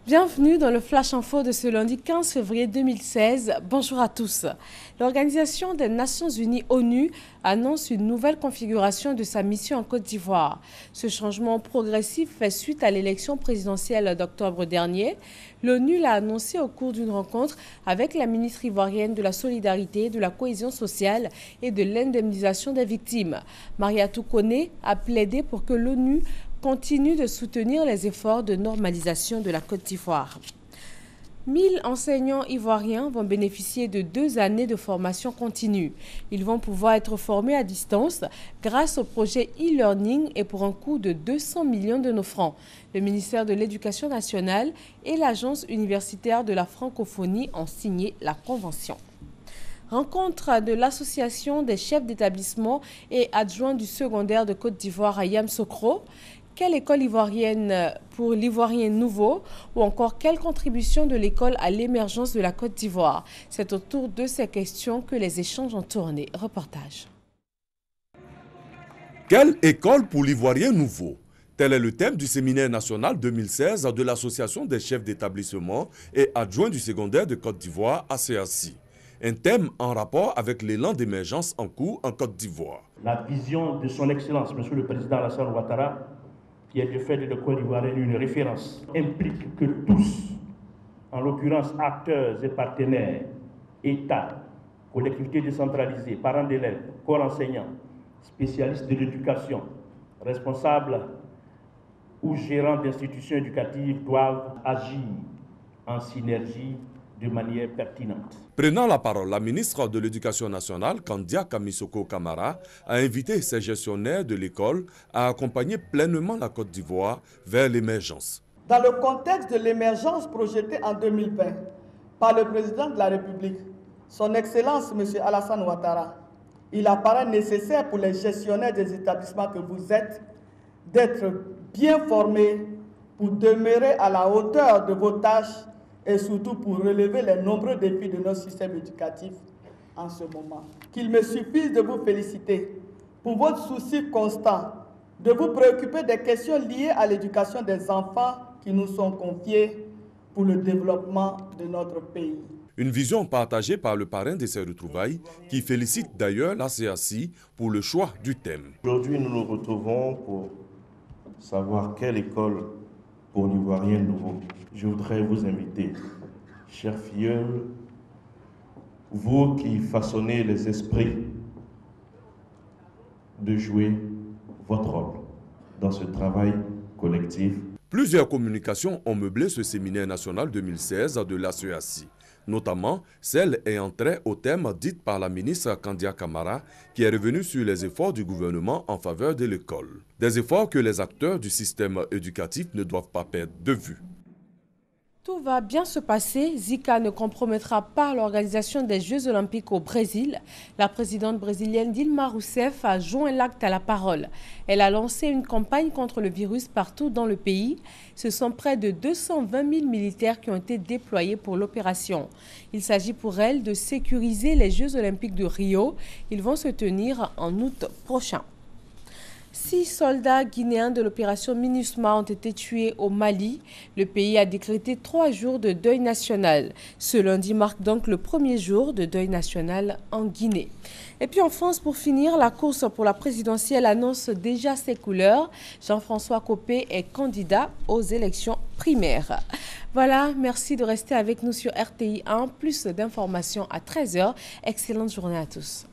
Bienvenue dans le Flash Info de ce lundi 15 février 2016. Bonjour à tous. L'Organisation des Nations Unies ONU annonce une nouvelle configuration de sa mission en Côte d'Ivoire. Ce changement progressif fait suite à l'élection présidentielle d'octobre dernier. L'ONU l'a annoncé au cours d'une rencontre avec la ministre ivoirienne de la Solidarité, de la Cohésion sociale et de l'indemnisation des victimes. Mariatou Koné a plaidé pour que l'ONU continue de soutenir les efforts de normalisation de la Côte d'Ivoire. 1000 enseignants ivoiriens vont bénéficier de 2 années de formation continue. Ils vont pouvoir être formés à distance grâce au projet e-learning et pour un coût de 200 millions de nos francs. Le ministère de l'Éducation nationale et l'Agence universitaire de la francophonie ont signé la convention. Rencontre de l'Association des chefs d'établissement et adjoints du secondaire de Côte d'Ivoire à Yamoussoukro. Quelle école ivoirienne pour l'Ivoirien nouveau ou encore quelle contribution de l'école à l'émergence de la Côte d'Ivoire? C'est autour de ces questions que les échanges ont tourné. Reportage. Quelle école pour l'Ivoirien nouveau? Tel est le thème du séminaire national 2016 de l'Association des chefs d'établissement et adjoints du secondaire de Côte d'Ivoire, ACAC. Un thème en rapport avec l'élan d'émergence en cours en Côte d'Ivoire. La vision de son Excellence, Monsieur le Président Alassane Ouattara, qui est de fait de l'école ivoirienne une référence, implique que tous, en l'occurrence acteurs et partenaires, État, collectivités décentralisées, parents d'élèves, corps enseignants, spécialistes de l'éducation, responsables ou gérants d'institutions éducatives doivent agir en synergie de manière pertinente. Prenant la parole, la ministre de l'Éducation nationale, Kandia Kamisoko Kamara, a invité ses gestionnaires de l'école à accompagner pleinement la Côte d'Ivoire vers l'émergence. Dans le contexte de l'émergence projetée en 2020 par le président de la République, son Excellence M. Alassane Ouattara, il apparaît nécessaire pour les gestionnaires des établissements que vous êtes d'être bien formés pour demeurer à la hauteur de vos tâches et surtout pour relever les nombreux défis de notre système éducatif en ce moment. Qu'il me suffise de vous féliciter pour votre souci constant de vous préoccuper des questions liées à l'éducation des enfants qui nous sont confiées pour le développement de notre pays. Une vision partagée par le parrain de ces retrouvailles qui félicite d'ailleurs l'ACAC pour le choix du thème. Aujourd'hui, nous nous retrouvons pour savoir quelle école pour l'Ivoirien nouveau. Je voudrais vous inviter, chers filleuls, vous qui façonnez les esprits, de jouer votre rôle dans ce travail collectif. Plusieurs communications ont meublé ce séminaire national 2016 de l'ACAC, notamment celle ayant trait au thème dit par la ministre Kandia Kamara, qui est revenue sur les efforts du gouvernement en faveur de l'école. Des efforts que les acteurs du système éducatif ne doivent pas perdre de vue. Tout va bien se passer. Zika ne compromettra pas l'organisation des Jeux Olympiques au Brésil. La présidente brésilienne Dilma Rousseff a joint l'acte à la parole. Elle a lancé une campagne contre le virus partout dans le pays. Ce sont près de 220 000 militaires qui ont été déployés pour l'opération. Il s'agit pour elle de sécuriser les Jeux Olympiques de Rio. Ils vont se tenir en août prochain. 6 soldats guinéens de l'opération MINUSMA ont été tués au Mali. Le pays a décrété 3 jours de deuil national. Ce lundi marque donc le premier jour de deuil national en Guinée. Et puis en France, pour finir, la course pour la présidentielle annonce déjà ses couleurs. Jean-François Copé est candidat aux élections primaires. Voilà, merci de rester avec nous sur RTI 1. Plus d'informations à 13 h. Excellente journée à tous.